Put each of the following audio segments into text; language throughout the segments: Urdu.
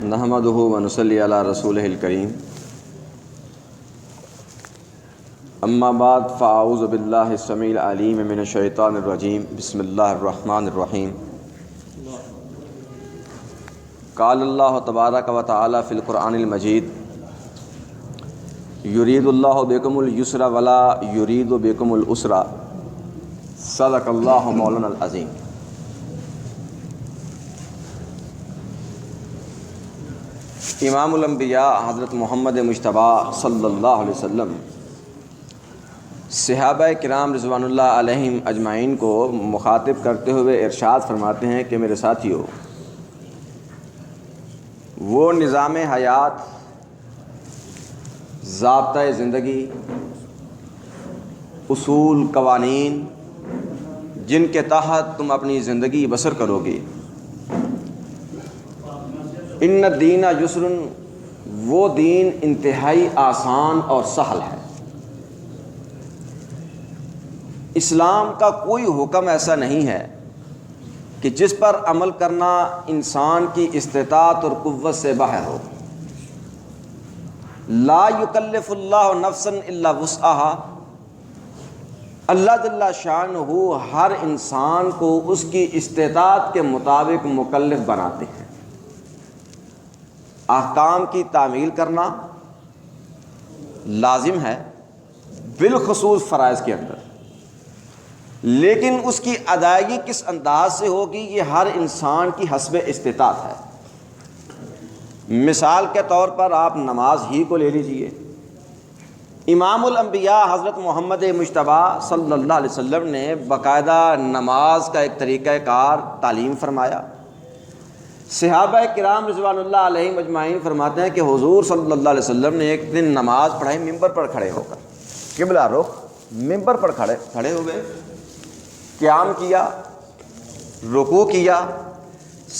نحمدہ و نصلی علی رسولہ الکریم، اما بعد فاعوذ باللہ السمیع العلیم من الشیطان الرجیم، بسم اللہ الرحمن الرحیم۔ قال اللہ تبارک و تعالی فی القرآن المجید، یرید اللہ بکم الیسر ولا یرید بکم العسر، صدق اللہ مولانا العظیم۔ امام الانبیاء حضرت محمد مجتبیٰ صلی اللہ علیہ وسلم صحابہ کرام رضوان اللہ علیہم اجمعین کو مخاطب کرتے ہوئے ارشاد فرماتے ہیں کہ میرے ساتھیو، وہ نظام حیات، ضابطۂ زندگی، اصول، قوانین جن کے تحت تم اپنی زندگی بسر کرو گے، ان الدین یسر، وہ دین انتہائی آسان اور سہل ہے۔ اسلام کا کوئی حکم ایسا نہیں ہے کہ جس پر عمل کرنا انسان کی استطاعت اور قوت سے باہر ہو۔ لا یکلف اللہ نفسا الا وسعها، اللہ جل شانہ ہر انسان کو اس کی استطاعت کے مطابق مکلف بناتے ہیں۔ احکام کی تعمیل کرنا لازم ہے، بالخصوص فرائض کے اندر، لیکن اس کی ادائیگی کس انداز سے ہوگی یہ ہر انسان کی حسب استطاعت ہے۔ مثال کے طور پر آپ نماز ہی کو لے لیجئے۔ امام الانبیاء حضرت محمد مجتبیٰ صلی اللہ علیہ وسلم نے باقاعدہ نماز کا ایک طریقہ کار تعلیم فرمایا۔ صحابہ کرام رضوان اللہ علیہم اجمعین فرماتے ہیں کہ حضور صلی اللہ علیہ وسلم نے ایک دن نماز پڑھائی ممبر پر کھڑے ہو کر، قبلہ رخ، ممبر پر کھڑے ہوئے، قیام کیا، رکوع کیا،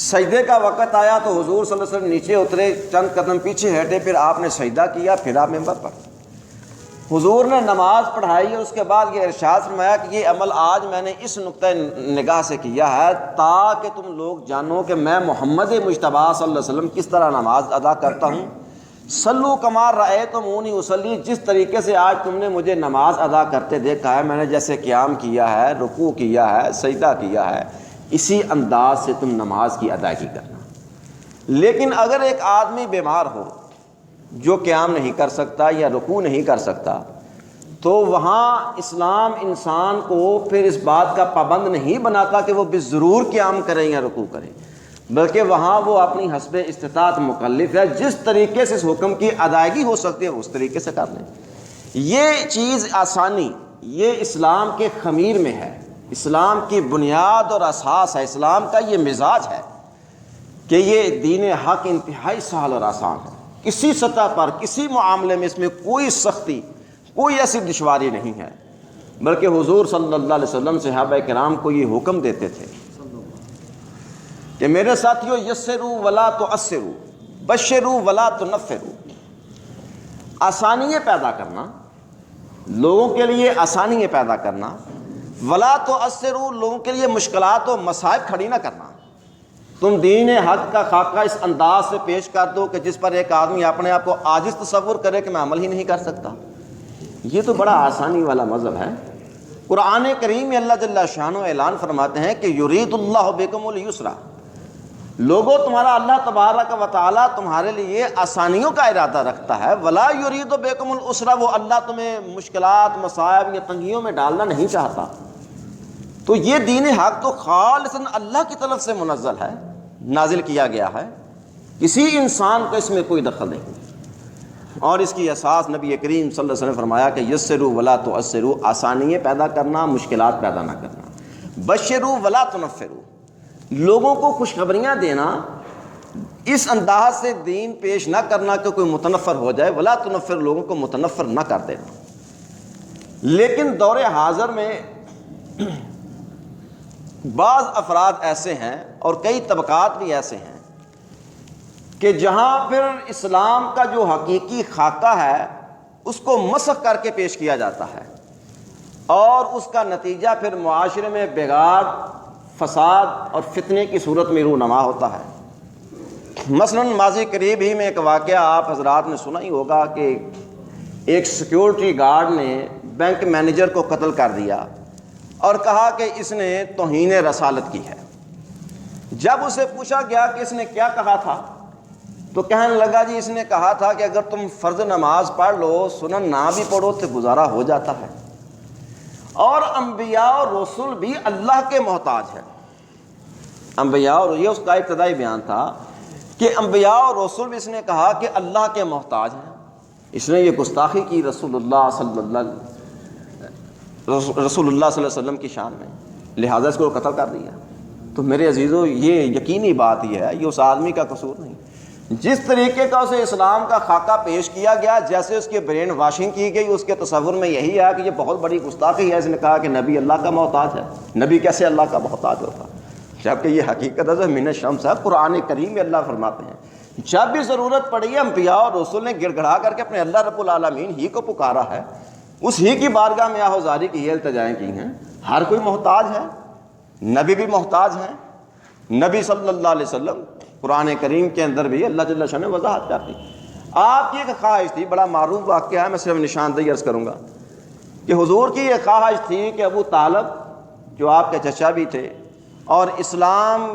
سجدے کا وقت آیا تو حضور صلی اللہ علیہ وسلم نیچے اترے، چند قدم پیچھے ہٹے، پھر آپ نے سجدہ کیا، پھر آپ ممبر پر۔ حضور نے نماز پڑھائی اور اس کے بعد یہ ارشاد فرمایا کہ یہ عمل آج میں نے اس نقطۂ نگاہ سے کیا ہے تاکہ تم لوگ جانو کہ میں محمد مجتبیٰ صلی اللہ علیہ وسلم کس طرح نماز ادا کرتا ہوں۔ صلو کما رأیتمونی اصلی، جس طریقے سے آج تم نے مجھے نماز ادا کرتے دیکھا ہے، میں نے جیسے قیام کیا ہے، رکوع کیا ہے، سجدہ کیا ہے، اسی انداز سے تم نماز کی ادائیگی کرنا۔ لیکن اگر ایک آدمی بیمار ہو جو قیام نہیں کر سکتا یا رکوع نہیں کر سکتا، تو وہاں اسلام انسان کو پھر اس بات کا پابند نہیں بناتا کہ وہ بالضرور قیام کریں یا رکوع کریں، بلکہ وہاں وہ اپنی حسب استطاعت مکلف ہے، جس طریقے سے اس حکم کی ادائیگی ہو سکتی ہے اس طریقے سے کر لیں۔ یہ چیز آسانی یہ اسلام کے خمیر میں ہے، اسلام کی بنیاد اور اساس ہے، اسلام کا یہ مزاج ہے کہ یہ دین حق انتہائی سہل اور آسان ہے۔ کسی سطح پر کسی معاملے میں اس میں کوئی سختی، کوئی ایسی دشواری نہیں ہے، بلکہ حضور صلی اللہ علیہ وسلم صحابہ کرام کو یہ حکم دیتے تھے کہ میرے ساتھیو، یسروا ولا تعسروا، بشروا ولا تنفروا، آسانیاں پیدا کرنا، لوگوں کے لیے آسانیاں پیدا کرنا، ولا تعسروا، لوگوں کے لیے مشکلات و مصائب کھڑی نہ کرنا۔ تم دین حق کا خاکہ اس انداز سے پیش کر دو کہ جس پر ایک آدمی اپنے آپ کو عاجز تصور کرے کہ میں عمل ہی نہیں کر سکتا۔ یہ تو بڑا آسانی والا مذہب ہے۔ قرآن کریم میں اللہ جل شانہ اعلان فرماتے ہیں کہ یرید اللہ بکم الیسر، لوگوں تمہارا اللہ تبارک و تعالیٰ تمہارے لیے آسانیوں کا ارادہ رکھتا ہے، ولا یرید بکم العسر، وہ اللہ تمہیں مشکلات، مصائب یا تنگیوں میں ڈالنا نہیں چاہتا۔ تو یہ دین حق تو خالصاً اللہ کی طرف سے منزل ہے، نازل کیا گیا ہے، کسی انسان کو اس میں کوئی دخل نہیں، اور اس کی اساس نبی کریم صلی اللہ علیہ وسلم نے فرمایا کہ یسروا ولا تعسروا، آسانیاں پیدا کرنا، مشکلات پیدا نہ کرنا، بشروا ولا تنفروا، لوگوں کو خوشخبریاں دینا، اس انداز سے دین پیش نہ کرنا کہ کوئی متنفر ہو جائے، ولا تنفر، لوگوں کو متنفر نہ کر دینا۔ لیکن دور حاضر میں بعض افراد ایسے ہیں اور کئی طبقات بھی ایسے ہیں کہ جہاں پھر اسلام کا جو حقیقی خاکہ ہے اس کو مسخ کر کے پیش کیا جاتا ہے، اور اس کا نتیجہ پھر معاشرے میں بگاڑ، فساد اور فتنے کی صورت میں رونما ہوتا ہے۔ مثلاً ماضی قریب ہی میں ایک واقعہ آپ حضرات نے سنا ہی ہوگا کہ ایک سیکیورٹی گارڈ نے بینک مینیجر کو قتل کر دیا اور کہا کہ اس نے توہین رسالت کی ہے۔ جب اسے پوچھا گیا کہ اس نے کیا کہا تھا تو کہنے لگا جی اس نے کہا تھا کہ اگر تم فرض نماز پڑھ لو، سنن نہ بھی پڑھو تو گزارا ہو جاتا ہے، اور انبیاء اور رسول بھی اللہ کے محتاج ہیں۔ انبیاء اور یہ اس کا ابتدائی بیان تھا کہ انبیاء اور رسول بھی اس نے کہا کہ اللہ کے محتاج ہیں۔ اس نے یہ گستاخی کی رسول اللہ صلی اللہ علیہ وسلم کی شان میں، لہذا اس کو قتل کر دیا۔ تو میرے عزیزو، یہ یقینی بات یہ ہے، یہ اس آدمی کا قصور نہیں۔ جس طریقے کا اسے اسلام کا خاکہ پیش کیا گیا، جیسے اس کے برین واشنگ کی گئی، اس کے تصور میں یہی ہے کہ یہ بہت بڑی گستاخی ہے۔ اس نے کہا کہ نبی اللہ کا محتاج ہے، نبی کیسے اللہ کا محتاج ہوتا، جبکہ یہ حقیقت ہے من الشمس ہے۔ قرآن کریم میں اللہ فرماتے ہیں جب بھی ضرورت پڑی ہے، انبیاء اور رسول نے گڑ گڑا کر کے اپنے اللہ رب العالمین ہی کو پکارا ہے، اس ہی کی بارگاہ میں آہوزاری کی یہ التجائیں کی ہیں۔ ہر کوئی محتاج ہے، نبی بھی محتاج ہیں۔ نبی صلی اللہ علیہ وسلم قرآن کریم کے اندر بھی اللہ جل شانہ وضاحت کرتی۔ آپ کی ایک خواہش تھی، بڑا معروف واقعہ ہے، میں صرف نشاندہی عرض کروں گا کہ حضور کی ایک خواہش تھی کہ ابو طالب جو آپ کے چچا بھی تھے اور اسلام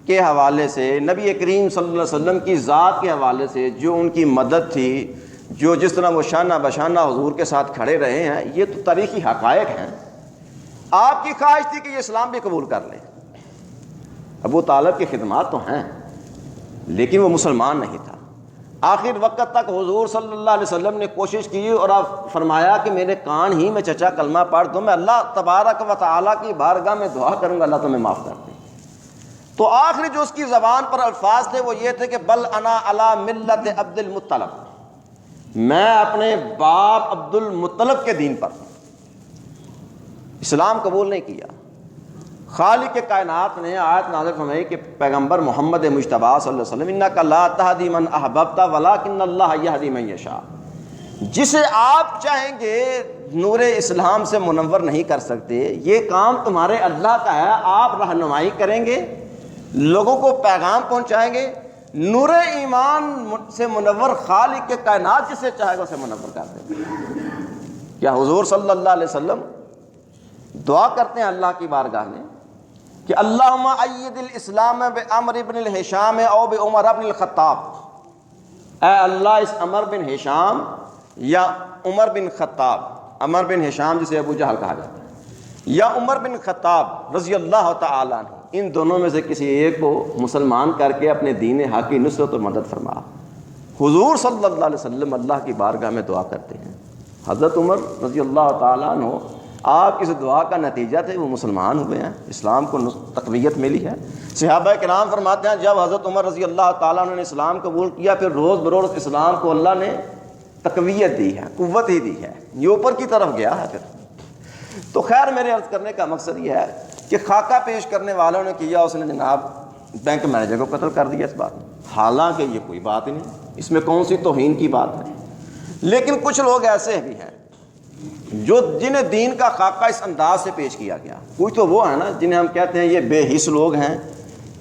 کے حوالے سے، نبی کریم صلی اللہ علیہ وسلم کی ذات کے حوالے سے جو ان کی مدد تھی، جو جس طرح وہ شانہ بشانہ حضور کے ساتھ کھڑے رہے ہیں، یہ تو تاریخی حقائق ہیں۔ آپ کی خواہش تھی کہ یہ اسلام بھی قبول کر لیں۔ ابو طالب کی خدمات تو ہیں لیکن وہ مسلمان نہیں تھا۔ آخر وقت تک حضور صلی اللہ علیہ وسلم نے کوشش کی اور آپ فرمایا کہ میرے کان ہی میں چچا کلمہ پڑھ دو، میں اللہ تبارک و تعالیٰ کی بارگاہ میں دعا کروں گا اللہ تمہیں معاف کر دے۔ تو آخری جو اس کی زبان پر الفاظ تھے وہ یہ تھے کہ بل انا علی ملت عبد المطلب، میں اپنے باپ عبد المطلب کے دین پر اسلام قبول نہیں کیا۔ خالق کائنات نے آیت نازل فرمائی کہ پیغمبر محمد مجتبیٰ صلی اللہ علیہ وسلم انک لا تہدی من احببت ولکن اللہ یہدی من یشاء، جسے آپ چاہیں گے نور اسلام سے منور نہیں کر سکتے، یہ کام تمہارے اللہ کا ہے۔ آپ رہنمائی کریں گے، لوگوں کو پیغام پہنچائیں گے، نور ایمان سے منور خالق کے کائنات جسے چاہے گا اسے منور کر دیں گے۔ کیا حضور صلی اللہ علیہ وسلم دعا کرتے ہیں اللہ کی بارگاہ میں کہ اللہم اید الاسلام بعمر بن الہشام او بعمر بن الخطاب، اے اللہ اس عمر بن ہشام یا عمر بن خطاب، عمر بن ہشام جسے ابو جہل کہا جاتا ہے، یا عمر بن خطاب رضی اللہ تعالیٰ عنہ، ان دونوں میں سے کسی ایک کو مسلمان کر کے اپنے دین حق کی نصرت و مدد فرما۔ حضور صلی اللہ علیہ وسلم اللہ کی بارگاہ میں دعا کرتے ہیں۔ حضرت عمر رضی اللہ تعالیٰ عنہ آپ اس دعا کا نتیجہ تھے، وہ مسلمان ہوئے ہیں، اسلام کو تقویت ملی ہے۔ صحابہ کرام فرماتے ہیں جب حضرت عمر رضی اللہ تعالیٰ عنہ نے اسلام قبول کیا، پھر روز بروز اسلام کو اللہ نے تقویت دی ہے، قوت ہی دی ہے، یہ اوپر کی طرف گیا ہے۔ پھر تو خیر میرے عرض کرنے کا مقصد یہ ہے کہ خاکہ پیش کرنے والوں نے کیا، اس نے جناب بینک مینیجر کو قتل کر دیا اس بات میں، حالانکہ یہ کوئی بات ہی نہیں، اس میں کون سی توہین کی بات ہے۔ لیکن کچھ لوگ ایسے بھی ہیں جو جنہیں دین کا خاکہ اس انداز سے پیش کیا گیا۔ کچھ تو وہ ہیں نا جنہیں ہم کہتے ہیں یہ بے حس لوگ ہیں،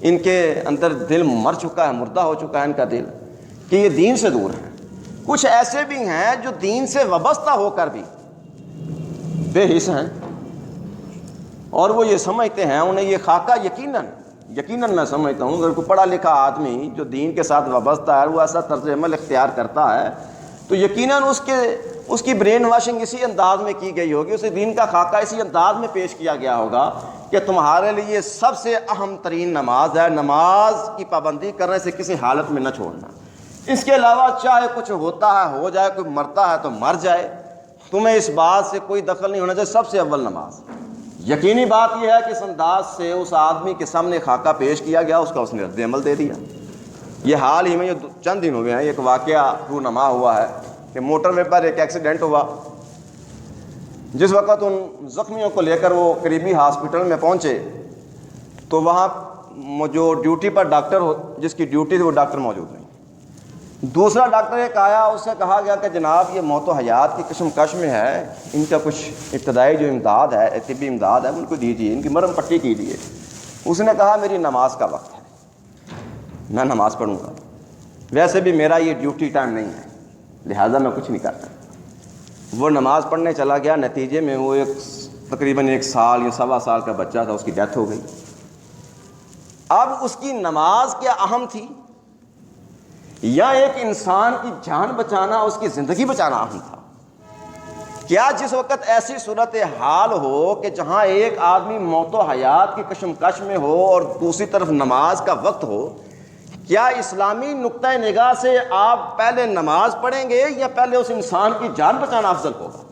ان کے اندر دل مر چکا ہے، مردہ ہو چکا ہے ان کا دل، کہ یہ دین سے دور ہیں۔ کچھ ایسے بھی ہیں جو دین سے وابستہ ہو کر بھی بے حس ہیں، اور وہ یہ سمجھتے ہیں انہیں یہ خاکہ یقیناً میں سمجھتا ہوں اگر کوئی پڑھا لکھا آدمی جو دین کے ساتھ وابستہ ہے وہ ایسا طرز عمل اختیار کرتا ہے تو یقیناً اس کی برین واشنگ اسی انداز میں کی گئی ہوگی، اسے دین کا خاکہ اسی انداز میں پیش کیا گیا ہوگا کہ تمہارے لیے سب سے اہم ترین نماز ہے، نماز کی پابندی کرنے سے کسی حالت میں نہ چھوڑنا، اس کے علاوہ چاہے کچھ ہوتا ہے ہو جائے، کوئی مرتا ہے تو مر جائے، تمہیں اس بات سے کوئی دخل نہیں ہونا چاہیے، سب سے اول نماز۔ یقینی بات یہ ہے کہ اس انداز سے اس آدمی کے سامنے خاکہ پیش کیا گیا، اس نے رد عمل دے دیا۔ یہ حال ہی میں یہ چند دن ہوئے ہیں ایک واقعہ رونما ہوا ہے کہ موٹر وے پر ایک ایکسیڈنٹ ہوا، جس وقت ان زخمیوں کو لے کر وہ قریبی ہاسپٹل میں پہنچے تو وہاں جو ڈیوٹی پر ڈاکٹر جس کی ڈیوٹی تھی وہ ڈاکٹر موجود نہیں۔ دوسرا ڈاکٹر ایک آیا، اس سے کہا گیا کہ جناب یہ موت و حیات کی قسم کش میں ہے، ان کا کچھ ابتدائی جو امداد ہے، طبی امداد ہے ان کو دیجیے، ان کی مرہم پٹی کیجیے۔ اس نے کہا میری نماز کا وقت ہے۔ میں نماز پڑھوں گا، ویسے بھی میرا یہ ڈیوٹی ٹائم نہیں ہے، لہٰذا میں کچھ نہیں کرتا۔ وہ نماز پڑھنے چلا گیا، نتیجے میں وہ تقریباً 1 سال یا 1.25 سال کا بچہ تھا، اس کی ڈیتھ ہو گئی۔ اب اس کی نماز کیا اہم تھی، یا ایک انسان کی جان بچانا، اس کی زندگی بچانا اہم تھا؟ کیا جس وقت ایسی صورت حال ہو کہ جہاں ایک آدمی موت و حیات کی کشمکش میں ہو اور دوسری طرف نماز کا وقت ہو، کیا اسلامی نقطۂ نگاہ سے آپ پہلے نماز پڑھیں گے یا پہلے اس انسان کی جان بچانا افضل ہوگا؟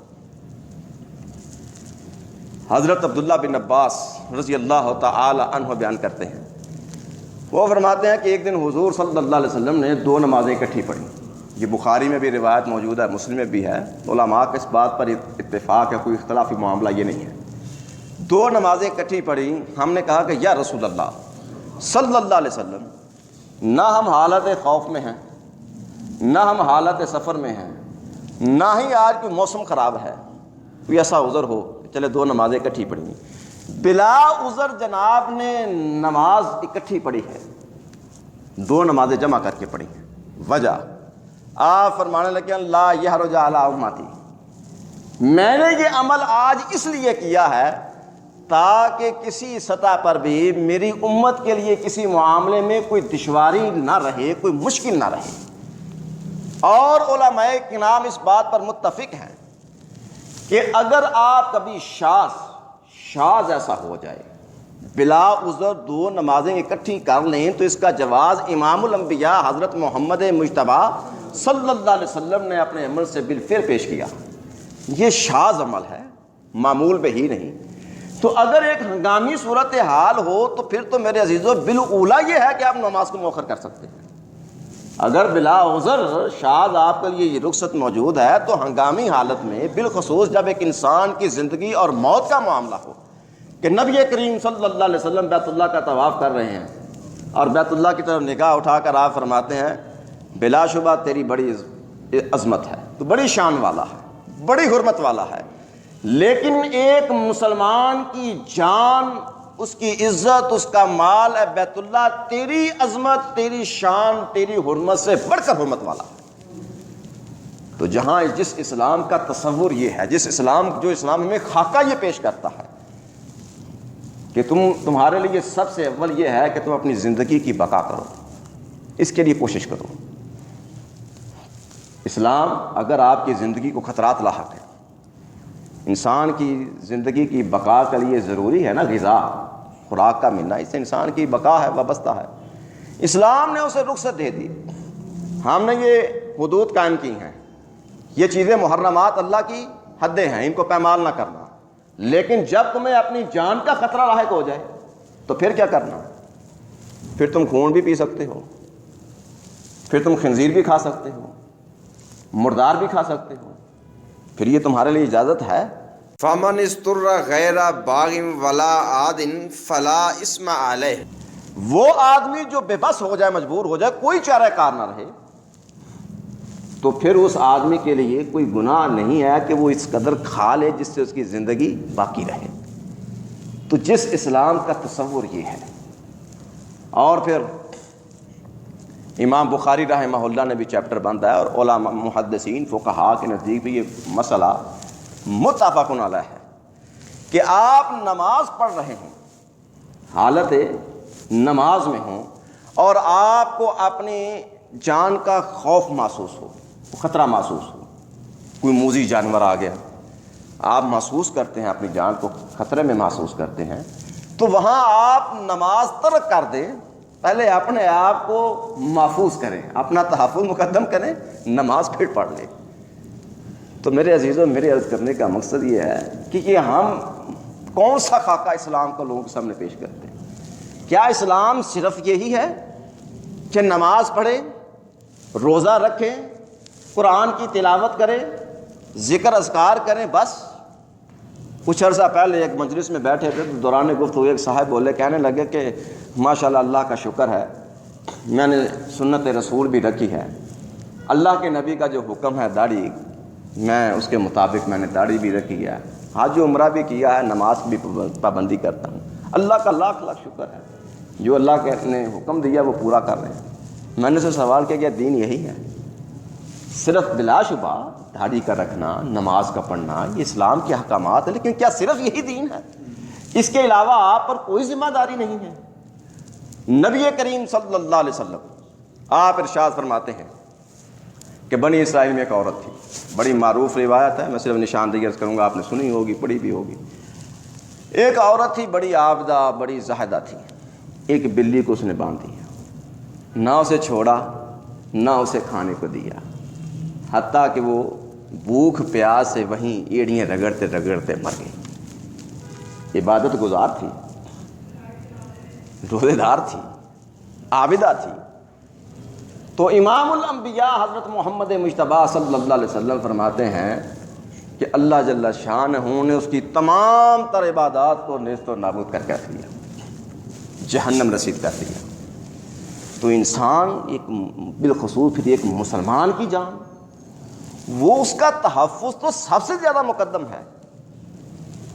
حضرت عبداللہ بن عباس رضی اللہ تعالی عنہ بیان کرتے ہیں، وہ فرماتے ہیں کہ ایک دن حضور صلی اللہ علیہ وسلم نے 2 نمازیں اکٹھی پڑھی۔ یہ بخاری میں بھی روایت موجود ہے، مسلم میں بھی ہے، علماء کے اس بات پر اتفاق ہے، کوئی اختلافی معاملہ یہ نہیں ہے۔ 2 نمازیں اکٹھی پڑھی۔ ہم نے کہا کہ یا رسول اللہ صلی اللہ علیہ وسلم، نہ ہم حالت خوف میں ہیں، نہ ہم حالت سفر میں ہیں، نہ ہی آج کوئی موسم خراب ہے، کوئی ایسا عذر ہو چلے 2 نمازیں اکٹھی پڑھی۔ بلا عذر جناب نے نماز اکٹھی پڑھی ہے، 2 نمازیں جمع کر کے پڑھی ہیں۔ وجہ آپ فرمانے لگے لا یحرج علی امتی، میں نے یہ عمل آج اس لیے کیا ہے تاکہ کسی سطح پر بھی میری امت کے لیے کسی معاملے میں کوئی دشواری نہ رہے، کوئی مشکل نہ رہے۔ اور علماء کرام اس بات پر متفق ہیں کہ اگر آپ کبھی شاذ ایسا ہو جائے، بلا عذر 2 نمازیں اکٹھی کر لیں، تو اس کا جواز امام الانبیاء حضرت محمد مجتبیٰ صلی اللہ علیہ وسلم نے اپنے عمل سے بالفعل پیش کیا۔ یہ شاذ عمل ہے، معمول به ہی نہیں۔ تو اگر ایک ہنگامی صورتحال ہو تو پھر تو میرے عزیزو بالاولیٰ یہ ہے کہ آپ نماز کو مؤخر کر سکتے ہیں۔ اگر بلا عذر شاذ آپ کے لیے یہ رخصت موجود ہے تو ہنگامی حالت میں، بالخصوص جب ایک انسان کی زندگی اور موت کا معاملہ ہو، کہ نبی کریم صلی اللہ علیہ وسلم بیت اللہ کا طواف کر رہے ہیں اور بیت اللہ کی طرف نگاہ اٹھا کر آپ فرماتے ہیں بلا شبہ تیری بڑی عظمت ہے، تو بڑی شان والا ہے، بڑی حرمت والا ہے، لیکن ایک مسلمان کی جان، اس کی عزت، اس کا مال ہے بیت اللہ، تیری عظمت، تیری شان، تیری حرمت سے بڑھ کر حرمت والا ہے۔ تو جہاں جس اسلام کا تصور یہ ہے، جو اسلام ہمیں خاکہ یہ پیش کرتا ہے کہ تمہارے لیے سب سے اول یہ ہے کہ تم اپنی زندگی کی بقا کرو، اس کے لیے کوشش کرو۔ اسلام اگر آپ کی زندگی کو خطرات لاحق ہے، انسان کی زندگی کی بقا کے لیے ضروری ہے نا غذا، خوراک کا ملنا، اس سے انسان کی بقا ہے، وابستہ ہے۔ اسلام نے اسے رخصت دے دی، ہم نے یہ حدود قائم کی ہیں، یہ چیزیں محرمات اللہ کی حدیں ہیں، ان کو پامال نہ کرنا، لیکن جب تمہیں اپنی جان کا خطرہ لاحق ہو جائے تو پھر کیا کرنا؟ پھر تم خون بھی پی سکتے ہو، پھر تم خنزیر بھی کھا سکتے ہو، مردار بھی کھا سکتے ہو، پھر یہ تمہارے لیے اجازت ہے۔ فَمَنِ اسْتُرَّ غَيْرَ بَاغٍ وَلَا عَادٍ فَلَا إِثْمَ عَلَيْهِ، وہ آدمی جو بے بس ہو جائے، مجبور ہو جائے، کوئی چارہ کار نہ رہے، تو پھر اس آدمی کے لیے کوئی گناہ نہیں ہے کہ وہ اس قدر کھا لے جس سے اس کی زندگی باقی رہے۔ تو جس اسلام کا تصور یہ ہے، اور پھر امام بخاری رحمہ اللہ نے بھی چیپٹر باندھا ہے، اور علماء محدثین فقہاء کے نزدیک بھی یہ مسئلہ متفق علیہ ہے کہ آپ نماز پڑھ رہے ہیں، حالت نماز میں ہوں، اور آپ کو اپنی جان کا خوف محسوس ہو، خطرہ محسوس ہو، کوئی موذی جانور آ گیا، آپ محسوس کرتے ہیں اپنی جان کو خطرے میں محسوس کرتے ہیں، تو وہاں آپ نماز ترک کر دیں، پہلے اپنے آپ کو محفوظ کریں، اپنا تحفظ مقدم کریں، نماز پھر پڑھ لیں۔ تو میرے عزیزوں، میرے عرض کرنے کا مقصد یہ ہے کہ یہ ہم کون سا خاکہ اسلام کو لوگوں کے سامنے پیش کرتے ہیں؟ کیا اسلام صرف یہی ہے کہ نماز پڑھیں، روزہ رکھیں، قرآن کی تلاوت کریں، ذکر اذکار کریں، بس؟ کچھ عرصہ پہلے ایک مجلس میں بیٹھے تھے تو دوران گفتگو ایک صاحب بولے، کہنے لگے کہ ماشاءاللہ اللہ کا شکر ہے، میں نے سنت رسول بھی رکھی ہے، اللہ کے نبی کا جو حکم ہے داڑھی، میں اس کے مطابق میں نے داڑھی بھی رکھی ہے، حج عمرہ بھی کیا ہے، نماز بھی پابندی کرتا ہوں، اللہ کا لاکھ لاکھ شکر ہے۔ جو اللہ نے حکم دیا وہ پورا کر رہے ہیں۔ میں نے سے سوال کیا کہ دین یہی ہے؟ صرف بلا شبہ داڑھی کا رکھنا، نماز کا پڑھنا، یہ اسلام کے احکامات ہیں، لیکن کیا صرف یہی دین ہے؟ اس کے علاوہ آپ پر کوئی ذمہ داری نہیں ہے؟ نبی کریم صلی اللہ علیہ وسلم آپ ارشاد فرماتے ہیں کہ بنی اسرائیل میں ایک عورت تھی، بڑی معروف روایت ہے، میں صرف نشاندہی عرض کروں گا، آپ نے سنی ہوگی، پڑھی بھی ہوگی۔ ایک عورت تھی بڑی عابدہ، بڑی زاہدہ تھی، ایک بلی کو اس نے باندھ دیا، نہ اسے چھوڑا نہ اسے کھانے کو دیا، حتیٰ کہ وہ بھوک پیاس سے وہیں ایڑیاں رگڑتے رگڑتے مر گئی۔ عبادت گزار تھی، روزے دار تھی، عابدہ تھی۔ تو امام الانبیاء حضرت محمد مجتبیٰ صلی اللہ علیہ وسلم فرماتے ہیں کہ اللہ جل شانہ نے اس کی تمام تر عبادات کو نیست و نابود کر کے رکھ دیا، جہنم رسید کر دیا۔ تو انسان ایک بالخصوص پھر ایک مسلمان کی جان، وہ اس کا تحفظ تو سب سے زیادہ مقدم ہے۔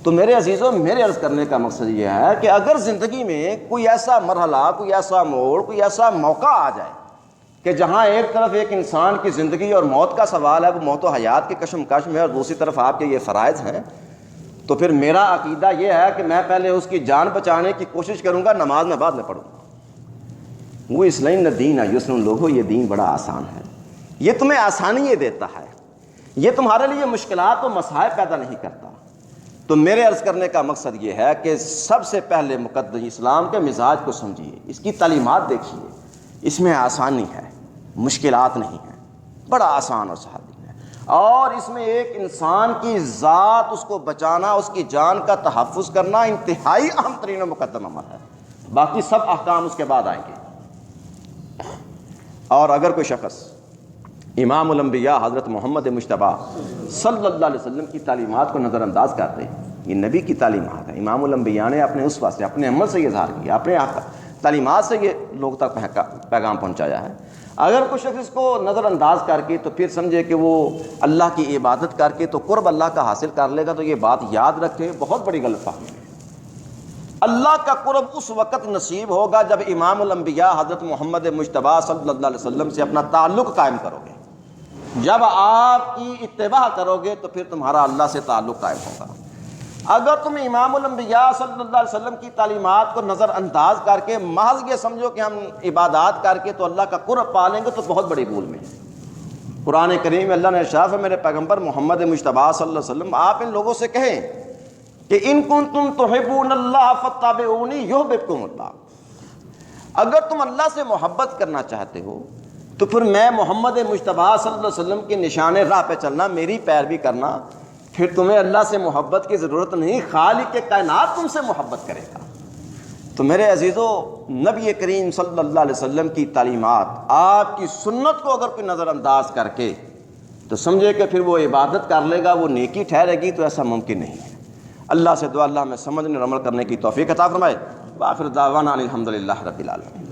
تو میرے عزیزوں، میرے عرض کرنے کا مقصد یہ ہے کہ اگر زندگی میں کوئی ایسا مرحلہ، کوئی ایسا موڑ، کوئی ایسا موقع آ جائے کہ جہاں ایک طرف ایک انسان کی زندگی اور موت کا سوال ہے، وہ موت و حیات کے کشمکش میں، اور دوسری طرف آپ کے یہ فرائض ہیں، تو پھر میرا عقیدہ یہ ہے کہ میں پہلے اس کی جان بچانے کی کوشش کروں گا، نماز میں بعد میں پڑھوں گا۔ وہ اسلام دین ہے یسر، لوگوں یہ دین بڑا آسان ہے، یہ تمہیں آسانی یہ دیتا ہے، یہ تمہارے لیے مشکلات و مسائل پیدا نہیں کرتا۔ تو میرے عرض کرنے کا مقصد یہ ہے کہ سب سے پہلے مقدس اسلام کے مزاج کو سمجھیے، اس کی تعلیمات دیکھیے، اس میں آسانی ہے، مشکلات نہیں ہیں، بڑا آسان اور سہل دین ہے۔ اور اس میں ایک انسان کی ذات، اس کو بچانا، اس کی جان کا تحفظ کرنا انتہائی اہم ترین و مقدم عمل ہے، باقی سب احکام اس کے بعد آئیں گے۔ اور اگر کوئی شخص امام الانبیاء حضرت محمد مجتبیٰ صلی اللہ علیہ وسلم کی تعلیمات کو نظر انداز کرتے ہیں، یہ نبی کی تعلیمات ہیں، امام الانبیاء نے اپنے اسوہ سے، اپنے عمل سے یہ اظہار کیا، اپنے تعلیمات سے یہ لوگ تک پیغام پہنچایا ہے۔ اگر کوئی شخص اس کو نظر انداز کر کے تو پھر سمجھے کہ وہ اللہ کی عبادت کر کے تو قرب اللہ کا حاصل کر لے گا، تو یہ بات یاد رکھے، بہت بڑی غلط فہمی ہے۔ اللہ کا قرب اس وقت نصیب ہوگا جب امام الانبیاء حضرت محمد مجتبیٰ صلی اللہ علیہ وسلم سے اپنا تعلق قائم کرو گے۔ جب آپ کی اتباع کرو گے تو پھر تمہارا اللہ سے تعلق قائم ہوگا۔ اگر تم امام الانبیاء صلی اللہ علیہ وسلم کی تعلیمات کو نظر انداز کر کے محض یہ سمجھو کہ ہم عبادات کر کے تو اللہ کا قرب پا لیں گے، تو بہت بڑی بھول میں ہے۔ قرآن کریم میں اللہ نے ارشاد ہے، میرے پیغمبر محمد مجتبیٰ صلی اللہ علیہ وسلم، آپ ان لوگوں سے کہیں کہ ان کنتم تحبون اللہ فاتبعونی یحببکم اللہ، اگر تم اللہ سے محبت کرنا چاہتے ہو تو پھر میں محمد مجتبیٰ صلی اللہ علیہ وسلم کے نشان راہ پہ چلنا، میری پیروی کرنا، پھر تمہیں اللہ سے محبت کی ضرورت نہیں، خالق کائنات تم سے محبت کرے گا۔ تو میرے عزیزو، نبی کریم صلی اللہ علیہ وسلم کی تعلیمات، آپ کی سنت کو اگر کوئی نظر انداز کر کے تو سمجھے کہ پھر وہ عبادت کر لے گا، وہ نیکی ٹھہرے گی، تو ایسا ممکن نہیں ہے۔ اللہ سے دعا اللہ میں سمجھنے اور عمل کرنے کی توفیق عطا فرمائے۔ وآخر دعوانا الحمدللہ رب العالمین۔